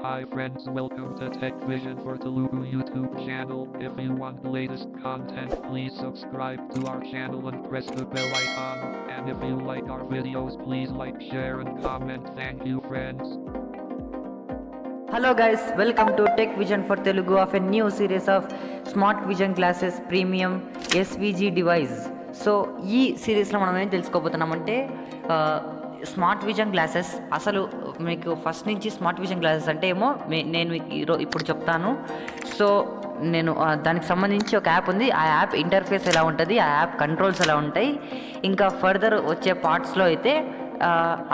Hi friends, welcome to Tech Vision for Telugu YouTube channel. If you want the latest content, please subscribe to our channel and press the bell icon. And if you like our videos, please like, share and comment. Thank you friends. Hello guys, welcome to Tech Vision for Telugu of a new series of Smart Vision Glasses Premium SVG device. So ఈ సిరీస్లో మనం ఏం తెలుసుకోబోతున్నామంటే smart vision glasses అసలు మీకు first నుంచి smart vision glasses అంటే ఏమో నేను ఇప్పుడు చెప్తాను. సో నేను దానికి సంబంధించి ఒక యాప్ ఉంది, ఆ యాప్ ఇంటర్ఫేస్ ఎలా ఉంటుంది, ఆ యాప్ కంట్రోల్స్ ఎలా ఉంటాయి, ఇంకా ఫర్దర్ వచ్చే పార్ట్స్లో అయితే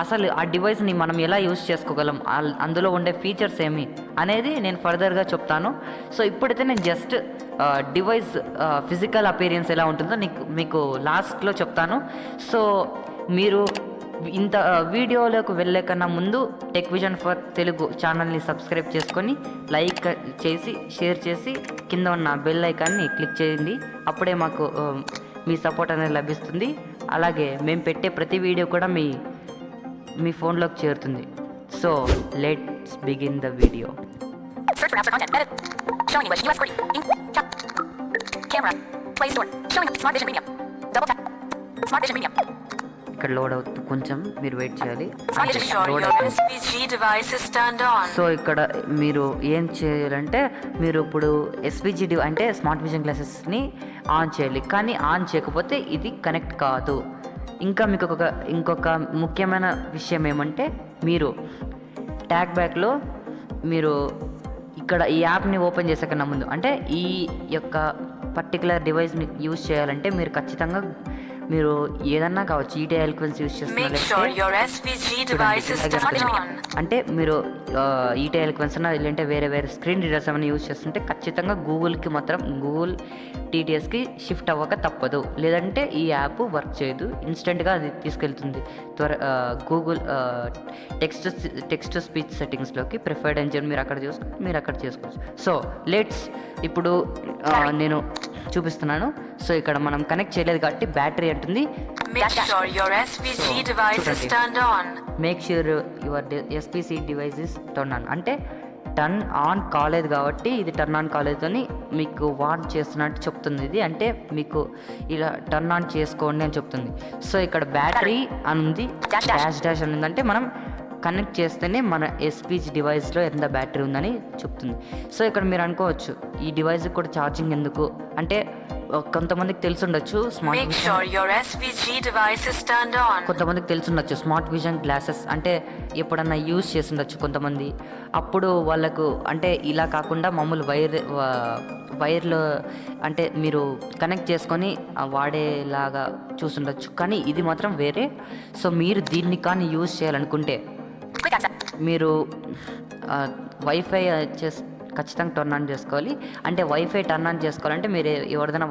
అసలు ఆ డివైస్ని మనం ఎలా యూజ్ చేసుకోగలం, అందులో ఉండే ఫీచర్స్ ఏమి అనేది నేను ఫర్దర్గా చెప్తాను. సో ఇప్పుడైతే నేను జస్ట్ డివైస్ ఫిజికల్ అపీరియన్స్ ఎలా ఉంటుందో మీకు లాస్ట్లో చెప్తాను. సో మీరు ఇంత వీడియోలోకి వెళ్ళే కన్నా ముందు టెక్ విజన్ ఫర్ తెలుగు ఛానల్ని సబ్స్క్రైబ్ చేసుకొని లైక్ చేసి షేర్ చేసి కింద ఉన్న బెల్ ఐకాన్ని క్లిక్ చేయండి. అప్పుడే మాకు మీ సపోర్ట్ అనేది లభిస్తుంది. అలాగే మేము పెట్టే ప్రతి వీడియో కూడా మీ ఫోన్లోకి చేరుతుంది. So let's begin the video. Search for apps or content. Edit. Showing English. US QWERTY. Camera. Play Store. Showing Smart Vision Premium. Double tap. Smart Vision Premium. ఇక్కడ లోడ్ అవుతుంది, కొంచెం మీరు వెయిట్ చేయాలి. సో ఇక్కడ మీరు ఏం చేయాలంటే మీరు ఇప్పుడు ఎస్విజి అంటే స్మార్ట్ విజన్ గ్లాసెస్ని ఆన్ చేయాలి. కానీ ఆన్ చేయకపోతే ఇది కనెక్ట్ కాదు. ఇంకా మీకు ఇంకొక ముఖ్యమైన విషయం ఏమంటే మీరు ట్యాగ్ బ్యాక్లో మీరు ఇక్కడ ఈ యాప్ని ఓపెన్ చేసే కన్నా ముందు అంటే ఈ యొక్క పర్టికులర్ డివైస్ని యూజ్ చేయాలంటే మీరు ఖచ్చితంగా మీరు ఏదన్నా కావచ్చు ఈటీ ఎలిక్వెన్స్ యూజ్ చేస్తున్నారు అంటే మీరు ఈటీ ఎలిక్వెన్స్ అన్నా లేదంటే వేరే స్క్రీన్ రీడర్స్ ఏమైనా యూజ్ చేస్తుంటే ఖచ్చితంగా గూగుల్కి మాత్రం గూగుల్ టీటీఎస్కి షిఫ్ట్ అవ్వక తప్పదు. లేదంటే ఈ యాప్ వర్క్ చేయదు, ఇన్స్టెంట్గా అది తీసుకెళ్తుంది గూగుల్ టెక్స్ట్ టు స్పీచ్ సెట్టింగ్స్లోకి ప్రిఫర్డ్ ఎంజిన్ మీరు అక్కడ చేసుకోవచ్చు. సో లెట్స్ ఇప్పుడు నేను చూపిస్తున్నాను. సో ఇక్కడ మనం కనెక్ట్ చేయలేదు కాబట్టి బ్యాటరీ అంటుంది. Make sure your SPC device is turn on అంటే టర్న్ ఆన్ కాలేదు కాబట్టి ఇది టర్న్ ఆన్ కాలేదని మీకు వార్న్ చేస్తున్నట్టు చెప్తుంది. ఇది అంటే మీకు ఇలా టర్న్ ఆన్ చేసుకోండి అని చెప్తుంది. సో ఇక్కడ బ్యాటరీ అని ఉంది, డాష్ అని ఉందంటే మనం కనెక్ట్ చేస్తేనే మన ఎస్పీజీ డివైస్లో ఎంత బ్యాటరీ ఉందని చెప్తుంది. సో ఇక్కడ మీరు అనుకోవచ్చు ఈ డివైస్కి కూడా ఛార్జింగ్ ఎందుకు అంటే కొంతమందికి తెలుసుండొచ్చు కొంతమందికి తెలుసుండొచ్చు స్మార్ట్ విజన్ గ్లాసెస్ అంటే ఎప్పుడన్నా యూజ్ చేస్తుండొచ్చు కొంతమంది. అప్పుడు వాళ్ళకు అంటే ఇలా కాకుండా మామూలు వైర్లో అంటే మీరు కనెక్ట్ చేసుకొని వాడేలాగా చూస్తుండొచ్చు. కానీ ఇది మాత్రం వేరే. సో మీరు దీన్ని కానీ యూజ్ చేయాలనుకుంటే మీరు వైఫై ఖచ్చితంగా టర్న్ ఆన్ చేసుకోవాలి. అంటే వైఫై టర్న్ ఆన్ చేసుకోవాలంటే మీరు ఎవరిదైనా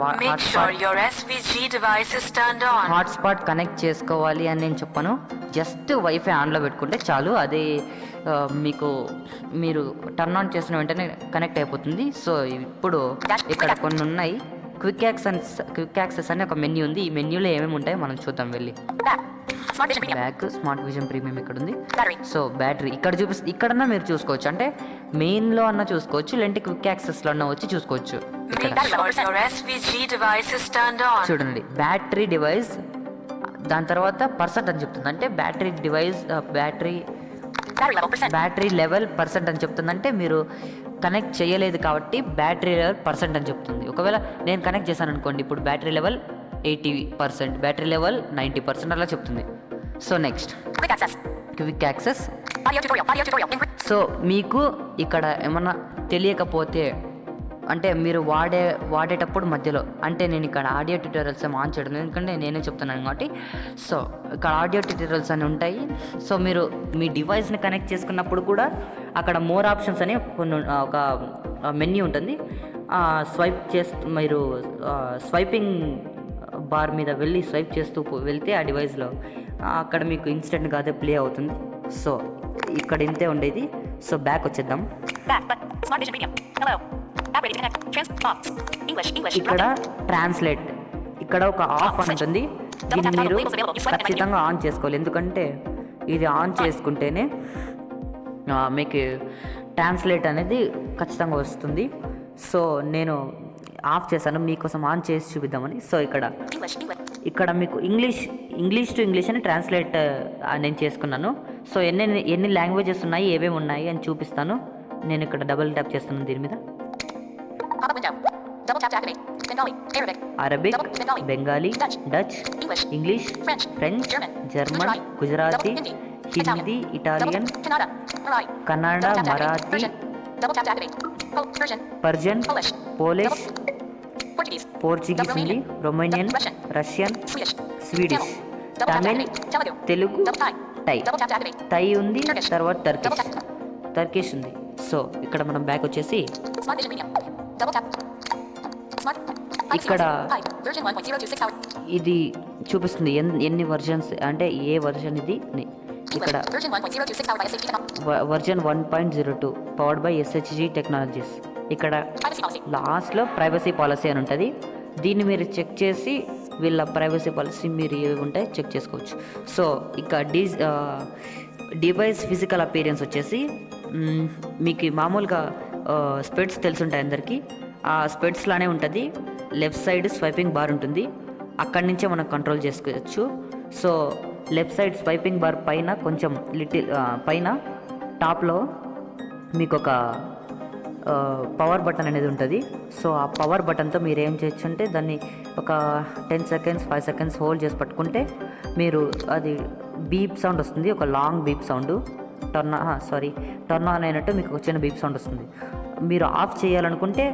హాట్స్పాట్ కనెక్ట్ చేసుకోవాలి అని నేను చెప్పను. జస్ట్ వైఫై ఆన్లో పెట్టుకుంటే చాలు, అది మీరు టర్న్ ఆన్ చేసిన వెంటనే కనెక్ట్ అయిపోతుంది. సో ఇప్పుడు ఇక్కడ కొన్ని ఉన్నాయి. క్విక్ యాక్సెస్ అని ఒక మెన్యూ ఉంది. ఈ మెన్యూలో ఏమేమి ఉంటాయో మనం చూద్దాం వెళ్ళి. బ్యాక్ స్మార్ట్ విజన్ ప్రీమియం ఇక్కడ ఉంది. సో బ్యాటరీ ఇక్కడన్నా మీరు చూసుకోవచ్చు, అంటే మెయిన్లో అన్నా చూసుకోవచ్చు, లేదంటే క్విక్ యాక్సెస్లో అన్నా వచ్చి చూసుకోవచ్చు. చూడండి బ్యాటరీ డివైస్, దాని తర్వాత పర్సెంట్ అని చెప్తుంది. అంటే battery device battery level percent అని చెప్తుంది. అంటే మీరు కనెక్ట్ చేయలేదు కాబట్టి బ్యాటరీ లెవెల్ పర్సెంట్ అని చెప్తుంది. ఒకవేళ నేను కనెక్ట్ చేశాను అనుకోండి, ఇప్పుడు బ్యాటరీ లెవెల్ 80%, బ్యాటరీ లెవెల్ 90% అలా చెప్తుంది. So next quick access. So మీకు ఇక్కడ ఏమన్నా తెలియకపోతే అంటే మీరు వాడేటప్పుడు మధ్యలో అంటే నేను ఇక్కడ ఆడియో ట్యూటోరియల్స్ ఏమో ఆన్ చేయడం ఎందుకంటే నేనే చెప్తున్నాను కాబట్టి. సో ఇక్కడ ఆడియో ట్యూటోరియల్స్ అని ఉంటాయి. సో మీరు మీ డివైస్ని కనెక్ట్ చేసుకున్నప్పుడు కూడా అక్కడ మోర్ ఆప్షన్స్ అని ఒక మెన్యూ ఉంటుంది. స్వైప్ చేస్తూ మీరు స్వైపింగ్ బార్ మీద వెళ్ళి స్వైప్ చేస్తూ వెళ్తే ఆ డివైస్లో అక్కడ మీకు ఇన్స్టెంట్గా అదే ప్లే అవుతుంది. సో ఇక్కడ ఇంతే ఉండేది. సో బ్యాక్ వచ్చేద్దాం. ఇక్కడ ట్రాన్స్లేట్ ఇక్కడ ఒక ఆఫ్ అని ఉంటుంది. దీన్ని మీరు ఖచ్చితంగా ఆన్ చేసుకోవాలి, ఎందుకంటే ఇది ఆన్ చేసుకుంటేనే మీకు ట్రాన్స్లేట్ అనేది ఖచ్చితంగా వస్తుంది. సో నేను ఆఫ్ చేశాను, మీకోసం ఆన్ చేసి చూపిద్దామని. సో ఇక్కడ మీకు ఇంగ్లీష్ టు ఇంగ్లీష్ అని ట్రాన్స్లేట్ నేను చేసుకున్నాను. సో ఎన్ని లాంగ్వేజెస్ ఉన్నాయి, ఏమేమి ఉన్నాయి అని చూపిస్తాను. నేను ఇక్కడ డబుల్ ట్యాప్ చేస్తున్నాను దీని మీద. Arabic, Bengali, Dutch, English, French, German, Gujarati, Hindi, Italian, Kannada, Marathi, Persian, Polish, Portuguese ఉంది, Romanian, Russian, Swedish, Tamil, Telugu, Thai ఉంది, తర్వాత టర్కిష్ ఉంది. సో ఇక్కడ మనం బ్యాక్ వచ్చేసి ఇక్కడ ఇది చూపిస్తుంది ఎన్ని వర్జన్స్ అంటే ఏ వర్జన్ ఇది. ఇక్కడ version 1.02 powered by SHG technologies. ఇక్కడ లాస్ట్లో ప్రైవసీ పాలసీ అని ఉంటుంది. దీన్ని మీరు చెక్ చేసి వీళ్ళ ప్రైవసీ పాలసీ మీరు ఏవి ఉంటాయి చెక్ చేసుకోవచ్చు. సో ఇక డివైస్ ఫిజికల్ అపీరియన్స్ వచ్చేసి మీకు మామూలుగా స్పెడ్స్ తెలుసుంటాయి అందరికీ. ఆ స్పెడ్స్ లానే ఉంటుంది. లెఫ్ట్ సైడ్ స్వైపింగ్ బార్ ఉంటుంది, అక్కడి నుంచే మనం కంట్రోల్ చేసుకోవచ్చు. So left side swiping bar పైన కొంచెం పైన టాప్లో మీకు ఒక పవర్ బటన్ అనేది ఉంటుంది. సో ఆ పవర్ బటన్తో మీరు ఏం చేయొచ్చు అంటే దాన్ని ఒక 10 సెకండ్స్ 5 సెకండ్స్ హోల్డ్ చేసి పట్టుకుంటే మీరు అది బీప్ సౌండ్ వస్తుంది, ఒక long beep sound. Turn on అయినట్టు మీకు ఒక చిన్న బీప్ సౌండ్ వస్తుంది. మీరు ఆఫ్ చేయాలనుకుంటే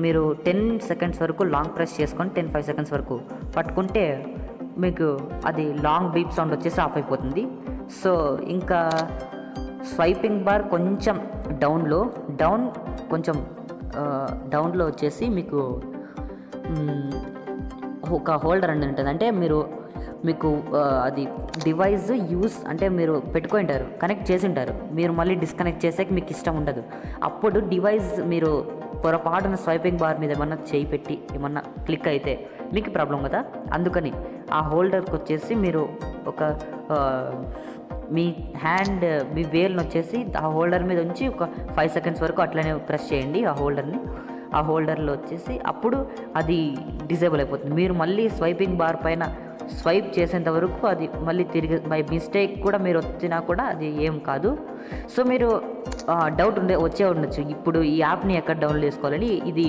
మీరు 10 సెకండ్స్ వరకు లాంగ్ ప్రెస్ చేసుకొని 10-5 సెకండ్స్ వరకు పట్టుకుంటే మీకు అది లాంగ్ బీప్ సౌండ్ వచ్చేసి ఆఫ్ అయిపోతుంది. సో ఇంకా స్వైపింగ్ బార్ కొంచెం డౌన్లో వచ్చేసి మీకు ఒక హోల్డర్ అనేది ఉంటుంది. అంటే మీకు అది డివైస్ అంటే మీరు పెట్టుకుంటారు, కనెక్ట్ చేసి ఉంటారు, మీరు మళ్ళీ డిస్కనెక్ట్ చేసాక మీకు ఇష్టం ఉండదు. అప్పుడు డివైస్ మీరు పొరపాటున స్వైపింగ్ బార్ మీద ఏమన్నా చేయి పెట్టి ఏమన్నా క్లిక్ అయితే మీకు ప్రాబ్లం కదా. అందుకని ఆ హోల్డర్కి వచ్చేసి మీరు ఒక మీ వేలుని వచ్చేసి ఆ హోల్డర్ మీద ఉంచి ఒక 5 సెకండ్స్ వరకు అట్లనే ప్రెస్ చేయండి ఆ హోల్డర్లో వచ్చేసి. అప్పుడు అది డిజేబుల్ అయిపోతుంది. మీరు మళ్ళీ స్వైపింగ్ బార్ పైన స్వైప్ చేసేంత వరకు అది మళ్ళీ తిరిగి బై మిస్టేక్ కూడా మీరు వచ్చినా కూడా అది ఏం కాదు. సో మీరు డౌట్ ఉండొచ్చు ఇప్పుడు ఈ యాప్ని ఎక్కడ డౌన్లోడ్ చేసుకోవాలని. ఇది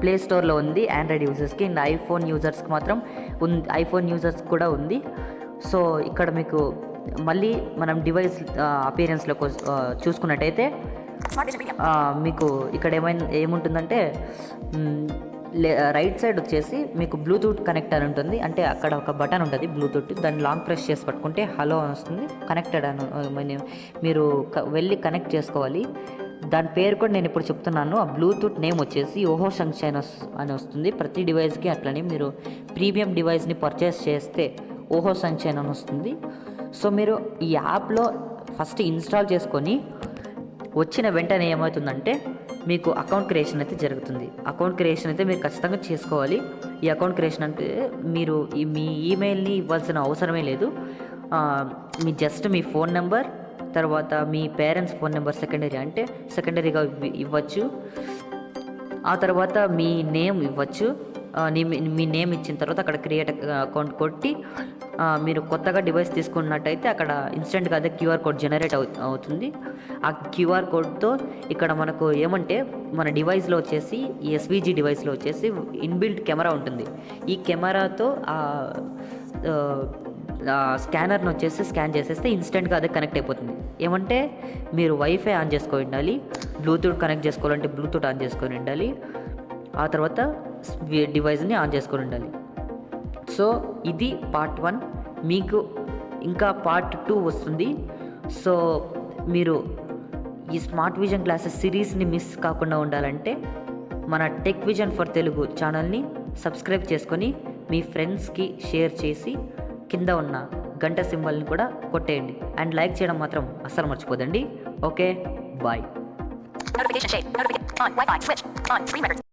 ప్లే స్టోర్లో ఉంది ఆండ్రాయిడ్ యూజర్స్కి, అండ్ ఐఫోన్ యూజర్స్కి మాత్రం ఉంది, ఐఫోన్ యూజర్స్ కూడా ఉంది. సో ఇక్కడ మీకు మళ్ళీ మనం డివైస్ అపియరెన్స్లోకి చూసుకున్నట్టయితే మీకు ఇక్కడ ఏముంటుందంటే రైట్ సైడ్ వచ్చేసి మీకు బ్లూటూత్ కనెక్ట్ అని ఉంటుంది. అంటే అక్కడ ఒక బటన్ ఉంటుంది బ్లూటూత్, దాన్ని లాంగ్ ప్రెస్ చేసి పట్టుకుంటే హలో అని వస్తుంది. కనెక్టెడ్ అని మీరు వెళ్ళి కనెక్ట్ చేసుకోవాలి. దాని పేరు కూడా నేను ఇప్పుడు చెప్తున్నాను. ఆ బ్లూటూత్ నేమ్ వచ్చేసి ఓహో సన్షైన్ అని వస్తుంది. ప్రతి డివైస్కి అట్లనే మీరు ప్రీమియం డివైస్ని పర్చేస్ చేస్తే ఓహో సన్షైన్ అని వస్తుంది. సో మీరు ఈ యాప్లో ఫస్ట్ ఇన్స్టాల్ చేసుకొని వచ్చిన వెంటనే ఏమవుతుందంటే మీకు అకౌంట్ క్రియేషన్ అయితే జరుగుతుంది. అకౌంట్ క్రియేషన్ అయితే మీరు ఖచ్చితంగా చేసుకోవాలి. ఈ అకౌంట్ క్రియేషన్ అంటే మీరు మీ ఈమెయిల్ని ఇవ్వాల్సిన అవసరమే లేదు. మీ ఫోన్ నెంబర్, తర్వాత మీ పేరెంట్స్ ఫోన్ నెంబర్ సెకండరీగా ఇవ్వచ్చు. ఆ తర్వాత మీ నేమ్ ఇవ్వచ్చు. మీ నేమ్ ఇచ్చిన తర్వాత అక్కడ క్రియేట్ అకౌంట్ కొట్టి మీరు కొత్తగా డివైస్ తీసుకున్నట్టయితే అక్కడ ఇన్స్టెంట్గా అదే క్యూఆర్ కోడ్ జనరేట్ అవుతుంది. ఆ క్యూఆర్ కోడ్తో ఇక్కడ మనకు ఏమంటే మన డివైస్లో వచ్చేసి ఈ SVG డివైస్లో వచ్చేసి ఇన్బిల్ట్ కెమెరా ఉంటుంది. ఈ కెమెరాతో స్కానర్ని వచ్చేసి స్కాన్ చేసేస్తే ఇన్స్టెంట్గా అదే కనెక్ట్ అయిపోతుంది. ఏమంటే మీరు వైఫై ఆన్ చేసుకొని ఉండాలి, బ్లూటూత్ కనెక్ట్ చేసుకోవాలంటే బ్లూటూత్ ఆన్ చేసుకొని ఉండాలి, ఆ తర్వాత డివైస్ని ఆన్ చేసుకొని ఉండాలి. సో ఇది పార్ట్ 1. మీకు ఇంకా పార్ట్ 2 వస్తుంది. సో మీరు ఈ స్మార్ట్ విజన్ క్లాసెస్ సిరీస్ని మిస్ కాకుండా ఉండాలంటే మన టెక్ విజన్ ఫర్ తెలుగు ఛానల్ని సబ్స్క్రైబ్ చేసుకొని మీ ఫ్రెండ్స్కి షేర్ చేసి కింద ఉన్న గంట సింబల్ని కూడా కొట్టేయండి. అండ్ లైక్ చేయడం మాత్రం అస్సలు మర్చిపోదండి. Okay, bye. Notification shade. On. Wi-Fi. Switch. On. Screen records.